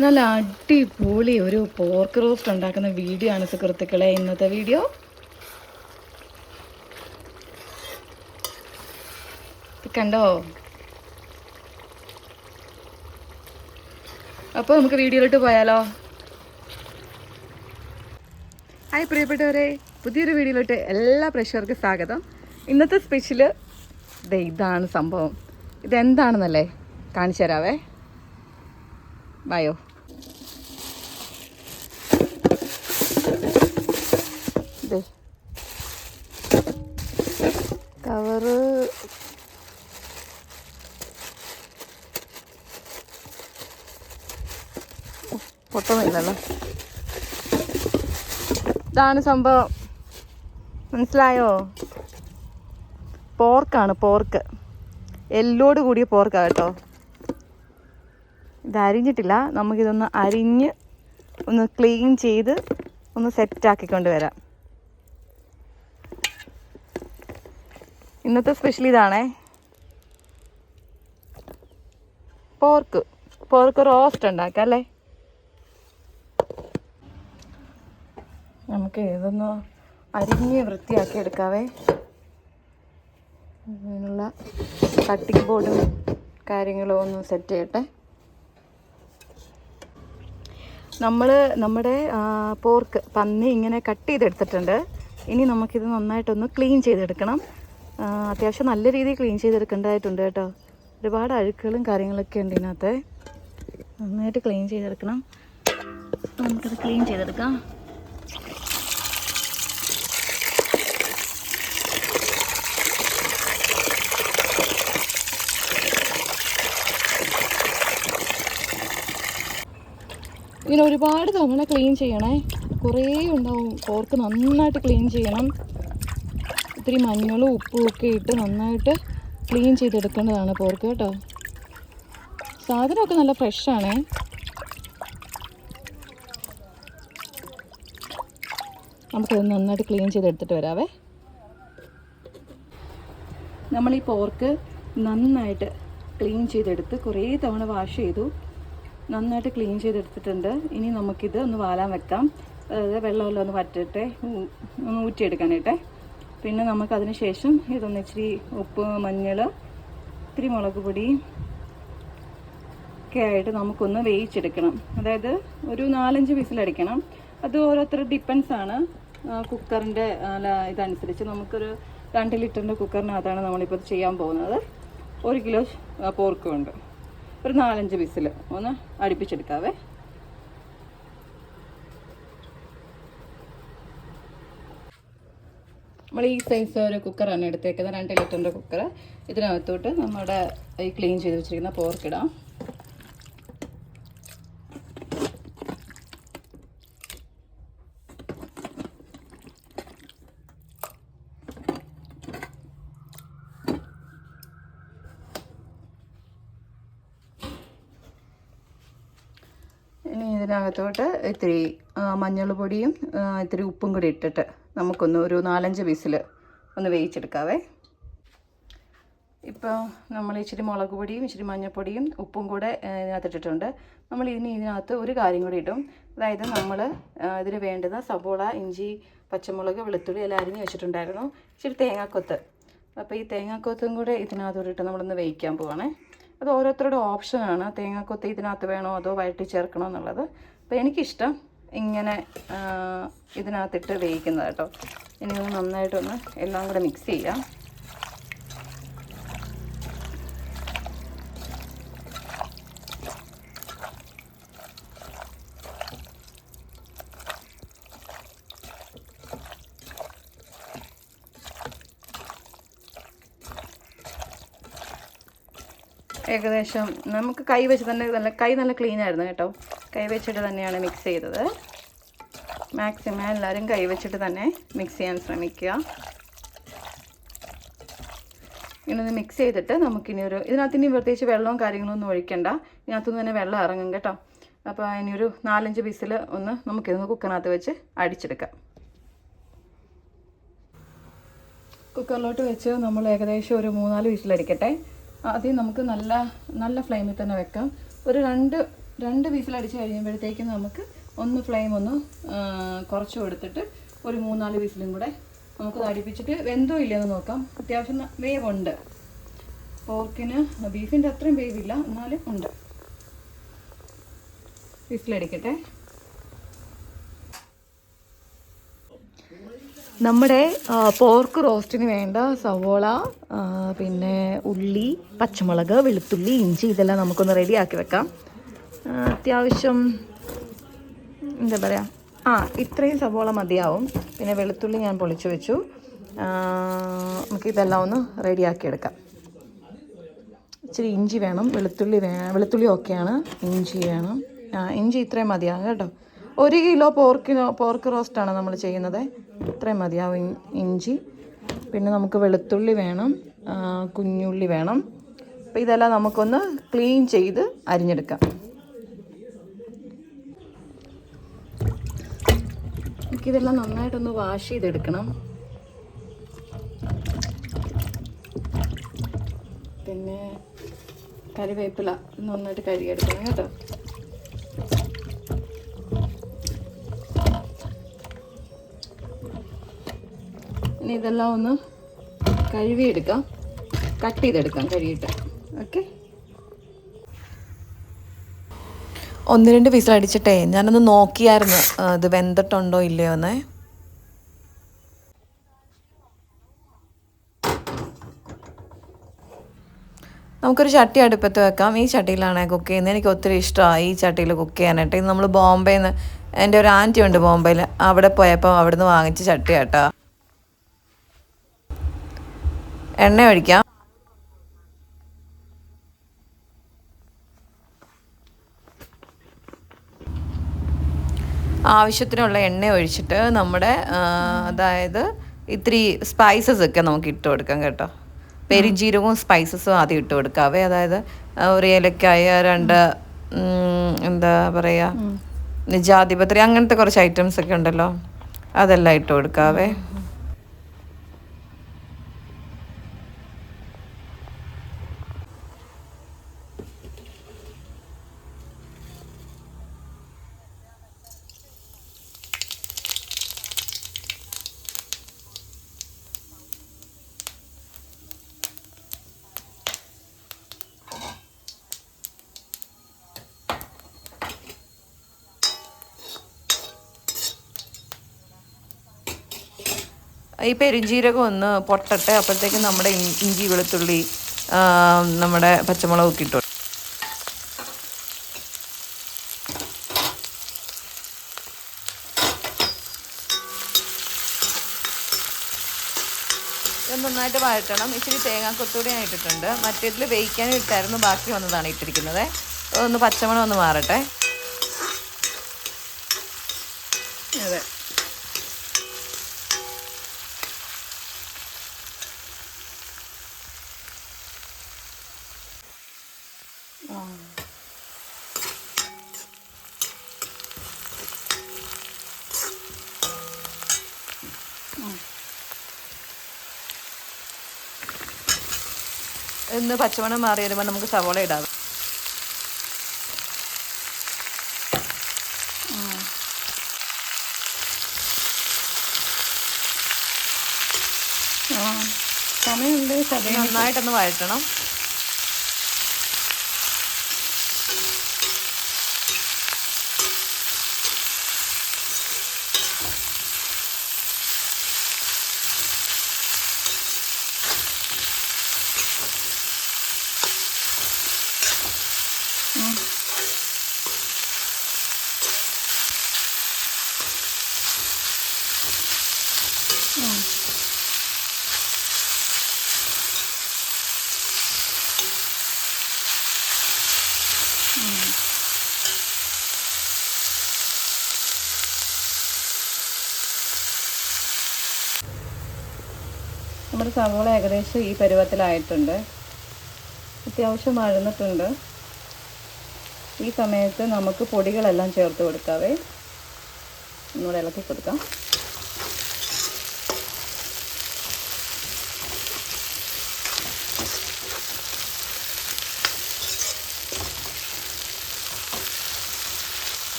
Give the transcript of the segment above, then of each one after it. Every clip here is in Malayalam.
നല്ല അടിപൊളി ഒരു പോർക്ക് റോസ്റ്റ് ഉണ്ടാക്കുന്ന വീഡിയോ ആണ് സുഹൃത്തുക്കളെ ഇന്നത്തെ വീഡിയോ. കണ്ടോ? അപ്പോൾ നമുക്ക് വീഡിയോയിലോട്ട് പോയാലോ? ഹായ് പ്രിയപ്പെട്ടവരെ, പുതിയൊരു വീഡിയോയിലോട്ട് എല്ലാ പ്രേക്ഷകർക്കും സ്വാഗതം. ഇന്നത്തെ സ്പെഷ്യല് ഇതാണ് സംഭവം. ഇതെന്താണെന്നല്ലേ കാണിച്ചു തരാവേ. ബായോ. കവറ് പൊട്ടുന്നില്ലല്ലോ. ഇതാണ് സംഭവം, മനസ്സിലായോ? പോർക്കാണ്, പോർക്ക്, എല്ലോട് കൂടിയ പോർക്കാണ് കേട്ടോ. ഇത് അരിഞ്ഞിട്ടില്ല. നമുക്കിതൊന്ന് അരിഞ്ഞ് ഒന്ന് ക്ലീൻ ചെയ്ത് ഒന്ന് സെറ്റാക്കിക്കൊണ്ട് വരാം. ഇന്നത്തെ സ്പെഷ്യൽ ഇതാണേ, പോർക്ക് റോസ്റ്റ് ഉണ്ടാക്കാം അല്ലേ. നമുക്ക് ഇതൊന്ന് അരിഞ്ഞ് വൃത്തിയാക്കി എടുക്കാവേ. അതിനുള്ള കട്ടിംഗ് ബോർഡും കാര്യങ്ങളും ഒന്ന് സെറ്റ് ചെയ്യട്ടെ. നമ്മുടെ പോർക്ക് പന്നി ഇങ്ങനെ കട്ട് ചെയ്തെടുത്തിട്ടുണ്ട്. ഇനി നമുക്കിത് നന്നായിട്ടൊന്ന് ക്ലീൻ ചെയ്തെടുക്കണം. അത്യാവശ്യം നല്ല രീതിയിൽ ക്ലീൻ ചെയ്തെടുക്കേണ്ടതായിട്ടുണ്ട് കേട്ടോ. ഒരുപാട് അഴുക്കുകളും കാര്യങ്ങളൊക്കെ ഉണ്ട് ഇതിനകത്ത്. നന്നായിട്ട് ക്ലീൻ ചെയ്തെടുക്കണം. നമുക്കത് ക്ലീൻ ചെയ്തെടുക്കാം. ഇങ്ങനെ ഒരുപാട് തവണ ക്ലീൻ ചെയ്യണേ. കുറേ ഉണ്ടാവും പോർക്ക്. നന്നായിട്ട് ക്ലീൻ ചെയ്യണം. ഇത്തിരി മഞ്ഞളും ഉപ്പും ഒക്കെ ഇട്ട് നന്നായിട്ട് ക്ലീൻ ചെയ്തെടുക്കേണ്ടതാണ് പോർക്ക് കേട്ടോ. സാധനമൊക്കെ നല്ല ഫ്രഷാണേ. നമുക്കത് നന്നായിട്ട് ക്ലീൻ ചെയ്തെടുത്തിട്ട് വരാവേ. നമ്മൾ ഈ പോർക്ക് നന്നായിട്ട് ക്ലീൻ ചെയ്തെടുത്ത് കുറേ തവണ വാഷ് ചെയ്തു. നന്നായിട്ട് ക്ലീൻ ചെയ്തെടുത്തിട്ടുണ്ട്. ഇനി നമുക്കിത് ഒന്ന് വാലാൻ വെക്കാം. അതായത് വെള്ളമെല്ലാം ഒന്ന് വറ്റിട്ടെ, ഒന്ന് ഊറ്റിയെടുക്കാനായിട്ടെ. പിന്നെ നമുക്കതിന് ശേഷം ഇതൊന്ന് ഇച്ചിരി ഉപ്പ്, മഞ്ഞൾ, ഇത്തിരി മുളക് പൊടി ഒക്കെ ആയിട്ട് നമുക്കൊന്ന് വേവിച്ചെടുക്കണം. അതായത് ഒരു 4-5 വിസിലടിക്കണം. അത് ഓരോരുത്തർ ഡിപ്പെൻസ് ആണ്. കുക്കറിൻ്റെ ഇതനുസരിച്ച് നമുക്കൊരു 2 ലിറ്ററിൻ്റെ കുക്കറിനകത്താണ് നമ്മളിപ്പോൾ ചെയ്യാൻ പോകുന്നത്. 1 കിലോ പോർക്കും ഉണ്ട്. ഒരു 4-5 വിസിൽ ഒന്ന് അടുപ്പിച്ചെടുക്കാവേ. നമ്മൾ ഈ സൈസ് ഒരു കുക്കറാണ് എടുത്തേക്കുന്നത്, 2 ലിറ്ററിൻ്റെ കുക്കർ. ഇതിനകത്തോട്ട് നമ്മുടെ ഈ ക്ലീൻ ചെയ്ത് വെച്ചിരിക്കുന്ന പോർക്കിടാം. ഇനി ഇതിനകത്തോട്ട് ഇത്തിരി മഞ്ഞൾ പൊടിയും ഇത്തിരി ഉപ്പും കൂടി ഇട്ടിട്ട് നമുക്കൊന്ന് ഒരു 4-5 വിസിൽ ഒന്ന് വേവിച്ചെടുക്കാവേ. ഇപ്പോൾ നമ്മൾ ഇച്ചിരി മുളക് പൊടിയും ഇച്ചിരി മഞ്ഞൾപ്പൊടിയും ഉപ്പും കൂടെ ഇതിനകത്തിട്ടിട്ടുണ്ട്. നമ്മൾ ഇതിനകത്ത് ഒരു കാര്യം കൂടി ഇടും. അതായത് നമ്മൾ ഇതിന് വേണ്ടുന്ന സവോള, ഇഞ്ചി, പച്ചമുളക്, വെളുത്തുള്ളി എല്ലാം അരിഞ്ഞ് വെച്ചിട്ടുണ്ടായിരുന്നു. ഇച്ചിരി തേങ്ങാക്കൊത്ത്. അപ്പോൾ ഈ തേങ്ങാക്കൊത്തും കൂടെ ഇതിനകത്തോട്ടിട്ട് നമ്മളൊന്ന് വേവിക്കാൻ പോവാണേ. അത് ഓരോരുത്തരുടെ ഓപ്ഷനാണ്. തേങ്ങാക്കൊത്ത് ഇതിനകത്ത് വേണോ അതോ വഴറ്റി ചേർക്കണോ എന്നുള്ളത്. അപ്പോൾ എനിക്കിഷ്ടം ഇങ്ങനെ ഇതിനകത്തിട്ട് വേവിക്കുന്നത് കേട്ടോ. ഇനി ഒന്ന് നന്നായിട്ടൊന്ന് എല്ലാം കൂടെ മിക്സ് ചെയ്യാം. ഏകദേശം നമുക്ക് കൈ വെച്ച് തന്നെ നല്ല ക്ലീൻ ആയിരുന്നു കേട്ടോ. കൈ വെച്ചിട്ട് തന്നെയാണ് മിക്സ് ചെയ്തത്. മാക്സിമം എല്ലാവരും കൈ വെച്ചിട്ട് തന്നെ മിക്സ് ചെയ്യാൻ ശ്രമിക്കുക. ഇങ്ങനെ മിക്സ് ചെയ്തിട്ട് നമുക്കിനി ഇതിനകത്ത് ഇനി പ്രത്യേകിച്ച് വെള്ളവും കാര്യങ്ങളൊന്നും ഒഴിക്കണ്ട. ഇതിനകത്തുനിന്ന് തന്നെ വെള്ളം ഇറങ്ങും കേട്ടോ. അപ്പോൾ ഇനിയൊരു 4-5 വിസിൽ ഒന്ന് നമുക്കിതൊന്ന് കുക്കറിനകത്ത് വെച്ച് അടിച്ചെടുക്കാം. കുക്കറിലോട്ട് വെച്ച് നമ്മൾ ഏകദേശം ഒരു 3-4 വിസിലടിക്കട്ടെ. ആദ്യം നമുക്ക് നല്ല ഫ്ലെയിമിൽ തന്നെ വെക്കാം. ഒരു 2 വിസിലടിച്ച് കഴിയുമ്പോഴത്തേക്കും നമുക്ക് ഒന്ന് ഫ്ലെയിം ഒന്ന് കുറച്ച് കൊടുത്തിട്ട് ഒരു 3-4 വിസിലും കൂടെ നമുക്ക് അടുപ്പിച്ചിട്ട് വെന്തോ ഇല്ലയെന്ന് നോക്കാം. അത്യാവശ്യം വേവുണ്ട്. പോർക്കിന് ബീഫിൻ്റെ അത്രയും വേവില്ല, എന്നാലും ഉണ്ട്. വിസിലടിക്കട്ടെ. നമ്മുടെ പോർക്ക് റോസ്റ്റിന് വേണ്ട സവോള, പിന്നെ ഉള്ളി, പച്ചമുളക്, വെളുത്തുള്ളി, ഇഞ്ചി ഇതെല്ലാം നമുക്കൊന്ന് റെഡിയാക്കി വെക്കാം. അത്യാവശ്യം എന്താ പറയുക, ഇത്രയും സവോള മതിയാവും. പിന്നെ വെളുത്തുള്ളി ഞാൻ പൊളിച്ചു വെച്ചു. നമുക്കിതെല്ലാം ഒന്ന് റെഡിയാക്കി എടുക്കാം. ഇച്ചിരി ഇഞ്ചി വേണം, വെളുത്തുള്ളി ഓക്കെയാണ്, ഇഞ്ചി വേണം. ഇഞ്ചി ഇത്രയും മതിയാകും കേട്ടോ. 1 കിലോ പോർക്ക് റോസ്റ്റാണ് നമ്മൾ ചെയ്യുന്നത്. ഇത്രയും മതിയാവും ഇഞ്ചി. പിന്നെ നമുക്ക് വെളുത്തുള്ളി വേണം, കുഞ്ഞുള്ളി വേണം. അപ്പോൾ ഇതെല്ലാം നമുക്കൊന്ന് ക്ലീൻ ചെയ്ത് അരിഞ്ഞെടുക്കാം. നമുക്കിതെല്ലാം നന്നായിട്ടൊന്ന് വാഷ് ചെയ്തെടുക്കണം. പിന്നെ കറിവേപ്പില നന്നായിട്ട് കഴുകിയെടുക്കണം കേട്ടോ. ഇനി ഇതെല്ലാം ഒന്ന് കഴുകിയെടുക്കാം, കട്ട് ചെയ്തെടുക്കാം കഴുകിയിട്ട്. ഓക്കെ, 1-2 വിസിലടിച്ചിട്ടേ ഞാനൊന്ന് നോക്കിയായിരുന്നു ഇത് വെന്തിട്ടുണ്ടോ ഇല്ലയോ എന്നേ. നമുക്കൊരു ചട്ടി അടുപ്പത്ത് വെക്കാം. ഈ ചട്ടിയിലാണ് കുക്ക് ചെയ്യുന്നത്. എനിക്ക് ഒത്തിരി ഇഷ്ടമാണ് ഈ ചട്ടിയിൽ കുക്ക് ചെയ്യാനായിട്ട്. ഇത് നമ്മൾ ബോംബെയിൽ നിന്ന്, എൻ്റെ ഒരു ആൻറ്റി ഉണ്ട് ബോംബെയിൽ, അവിടെ പോയപ്പോൾ അവിടെ നിന്ന് വാങ്ങിച്ച ചട്ടി കേട്ടോ. എണ്ണ ഒഴിക്കാം. ആവശ്യത്തിനുള്ള എണ്ണ ഒഴിച്ചിട്ട് നമ്മുടെ അതായത് ഇത്തിരി സ്പൈസസ് ഒക്കെ നമുക്ക് ഇട്ട് കൊടുക്കാം കേട്ടോ. പെരുംജീരകവും സ്പൈസസും ആദ്യം ഇട്ട് കൊടുക്കാവേ. അതായത് ഒരു ഏലക്കായ, 2 എന്താ പറയുക, ജാതിപത്രി, അങ്ങനത്തെ കുറച്ച് ഐറ്റംസ് ഒക്കെ ഉണ്ടല്ലോ, അതെല്ലാം ഇട്ട് കൊടുക്കാവേ. ഈ പെരുംജീരകം ഒന്ന് പൊട്ടട്ടെ. അപ്പോഴത്തേക്കും നമ്മുടെ ഇഞ്ചി, വെളുത്തുള്ളി, നമ്മുടെ പച്ചമുളകൊക്കെ ഇട്ടു. ഇത് നന്നായിട്ട് വഴറ്റണം. ഇച്ചിരി തേങ്ങാക്കൊത്തൂടി ഞാൻ ഇട്ടിട്ടുണ്ട്. മറ്റേതിൽ വേവിക്കാനും ഇട്ടായിരുന്നു, ബാക്കി വന്നതാണ് ഇട്ടിരിക്കുന്നത്. ഒന്ന് പച്ചമണം ഒന്ന് മാറട്ടെ. അതെ, ഒന്ന് പച്ചമണം മാറി വരുമ്പോൾ നമുക്ക് സവോള ഇടാം. സമയമുണ്ട്. നന്നായിട്ടൊന്ന് വഴറ്റണം. നമ്മുടെ സവോള ഏകദേശം ഈ പരുവത്തിലായിട്ടുണ്ട്. അത്യാവശ്യം വഴന്നിട്ടുണ്ട്. ഈ സമയത്ത് നമുക്ക് പൊടികളെല്ലാം ചേർത്ത് കൊടുക്കാവേ. ഒന്നുകൂടെ ഇളക്കി കൊടുക്കാം.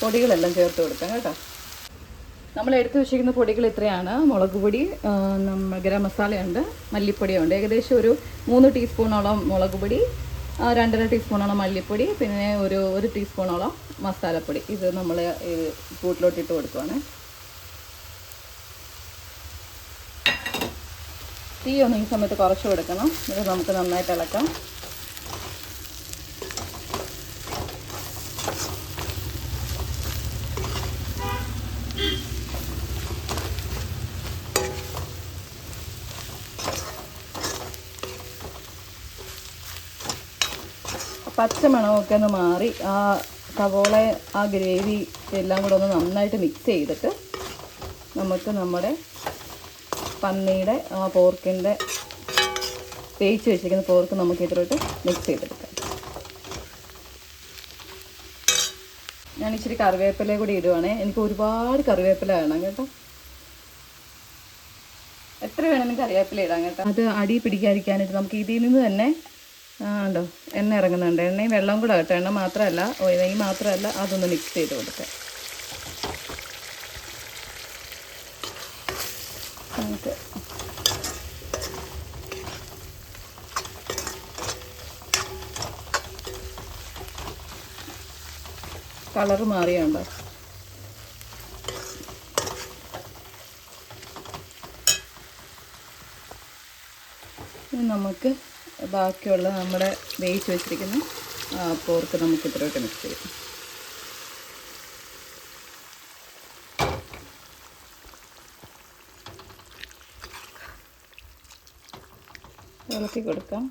പൊടികളെല്ലാം ചേർത്ത് കൊടുക്കാം കേട്ടോ. നമ്മൾ എടുത്ത് വെച്ചിരിക്കുന്ന പൊടികൾ ഇത്രയാണ്. മുളക് പൊടി, ഗരം മസാലയുണ്ട്, മല്ലിപ്പൊടിയുണ്ട്. ഏകദേശം ഒരു 3 ടീസ്പൂണോളം മുളക് പൊടി, 2.5 ടീസ്പൂണോളം മല്ലിപ്പൊടി, പിന്നെ ഒരു ടീസ്പൂണോളം മസാലപ്പൊടി. ഇത് നമ്മൾ കൂട്ടിലോട്ടിട്ട് കൊടുക്കുവാണ്. തീ ഒന്ന് ഈ സമയത്ത് കുറച്ച് കൊടുക്കണം. ഇത് നമുക്ക് നന്നായിട്ട് ഇളക്കാം. പച്ചമണമൊക്കെ ഒന്ന് മാറി ആ സവോള, ആ ഗ്രേവി എല്ലാം കൂടെ ഒന്ന് നന്നായിട്ട് മിക്സ് ചെയ്തിട്ട് നമുക്ക് നമ്മുടെ പന്നിയുടെ ആ പോർക്കിൻ്റെ വേവിച്ച് വെച്ചിരിക്കുന്ന പോർക്ക് നമുക്ക് ഇതിലോട്ട് മിക്സ് ചെയ്തെടുക്കാം. ഞാൻ ഇച്ചിരി കറിവേപ്പില കൂടി ഇടുവാണേ. എനിക്ക് ഒരുപാട് കറിവേപ്പില വേണം കേട്ടോ. എത്ര വേണമെങ്കിൽ കറിവേപ്പില ഇടാം കേട്ടോ. അത് അടി പിടിക്കാതിരിക്കാനായിട്ട് നമുക്ക് ഇതിൽ നിന്ന് തന്നെ ഉണ്ടോ എണ്ണ ഇറങ്ങുന്നുണ്ട്. എണ്ണയും വെള്ളം കൂടെ കേട്ടോ. എണ്ണ മാത്രമല്ല, നെയ്യ് മാത്രമല്ല, അതൊന്ന് മിക്സ് ചെയ്ത് കൊടുക്കാം. നമുക്ക് കളറ് മാറിയുണ്ടോ. നമുക്ക് ബാക്കിയുള്ള നമ്മുടെ വേവിച്ച് വെച്ചിരിക്കുന്ന പോർക്ക് നമുക്ക് ഇതിലോട്ട് മിക്സ് ചെയ്യാം. ഇളക്കി കൊടുക്കാം.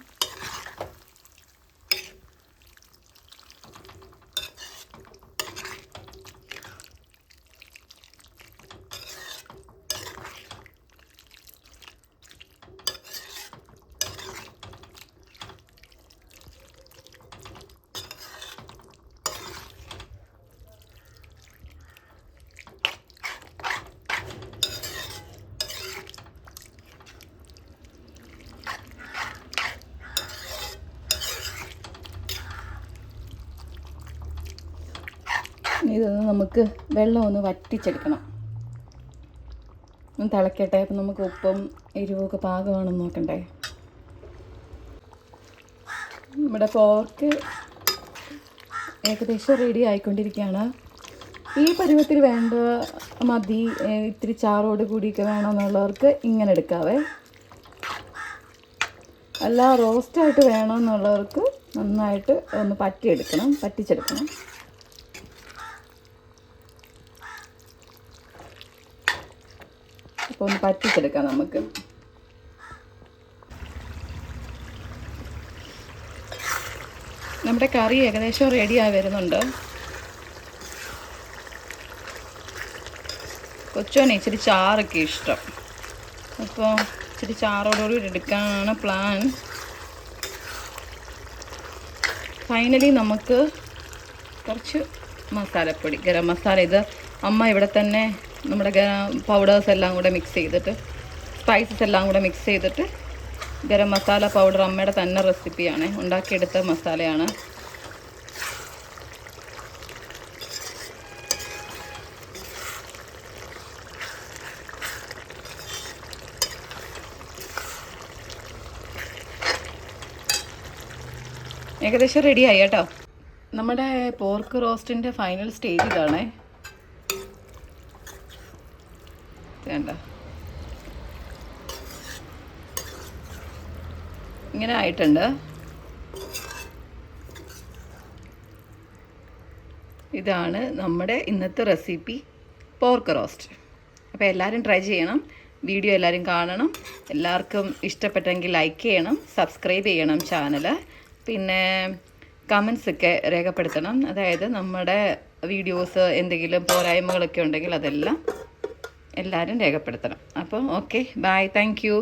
ഇതൊന്ന് നമുക്ക് വെള്ളം ഒന്ന് വറ്റിച്ചെടുക്കണം. ഒന്ന് തിളക്കട്ടെ. അപ്പം നമുക്ക് ഉപ്പും എരിവൊക്കെ പാകമാണെന്ന് നോക്കണ്ടേ. നമ്മുടെ പോർക്ക് ഏകദേശം റെഡി ആയിക്കൊണ്ടിരിക്കുകയാണ്. ഈ പരുവത്തിൽ വേണ്ട മതി, ഇത്തിരി ചാറോട് കൂടിയൊക്കെ വേണമെന്നുള്ളവർക്ക് ഇങ്ങനെ എടുക്കാവേ. അല്ല റോസ്റ്റായിട്ട് വേണമെന്നുള്ളവർക്ക് നന്നായിട്ട് ഒന്ന് പറ്റിച്ചെടുക്കണം. അപ്പോൾ ഒന്ന് പറ്റിച്ചെടുക്കാം നമുക്ക്. നമ്മുടെ കറി ഏകദേശം റെഡിയായി വരുന്നുണ്ട്. കൊച്ചുവിന് ഇച്ചിരി ചാറൊക്കെ ഇഷ്ടം. അപ്പോൾ ഇച്ചിരി ചാറോടുകൂടി എടുക്കാനാണ് പ്ലാൻ. ഫൈനലി നമുക്ക് കുറച്ച് മസാലപ്പൊടി, ഗരം മസാല. ഇത് അമ്മ ഇവിടെ തന്നെ നമ്മുടെ പൗഡേഴ്സ് എല്ലാം കൂടെ മിക്സ് ചെയ്തിട്ട്, സ്പൈസസ് എല്ലാം കൂടെ മിക്സ് ചെയ്തിട്ട്, ഗരം മസാല പൗഡർ അമ്മയുടെ തന്നെ റെസിപ്പിയാണ്, ഉണ്ടാക്കിയെടുത്ത മസാലയാണ്. ഏകദേശം റെഡിയായി കേട്ടോ. നമ്മുടെ പോർക്ക് റോസ്റ്റിൻ്റെ ഫൈനൽ സ്റ്റേജ് ഇതാണേ. വേണ്ട ഇങ്ങനെ ആയിട്ടുണ്ട്. ഇതാണ് നമ്മുടെ ഇന്നത്തെ റെസിപ്പി, പോർക്ക് റോസ്റ്റ്. അപ്പോൾ എല്ലാവരും ട്രൈ ചെയ്യണം, വീഡിയോ എല്ലാവരും കാണണം. എല്ലാവർക്കും ഇഷ്ടപ്പെട്ടെങ്കിൽ ലൈക്ക് ചെയ്യണം, സബ്സ്ക്രൈബ് ചെയ്യണം ചാനൽ. പിന്നെ കമൻസൊക്കെ രേഖപ്പെടുത്തണം. അതായത് നമ്മുടെ വീഡിയോസ് എന്തെങ്കിലും പോരായ്മകളൊക്കെ ഉണ്ടെങ്കിൽ അതെല്ലാം എല്ലാവരും രേഖപ്പെടുത്തണം. അപ്പോൾ ഓക്കെ, ബൈ, താങ്ക് യു.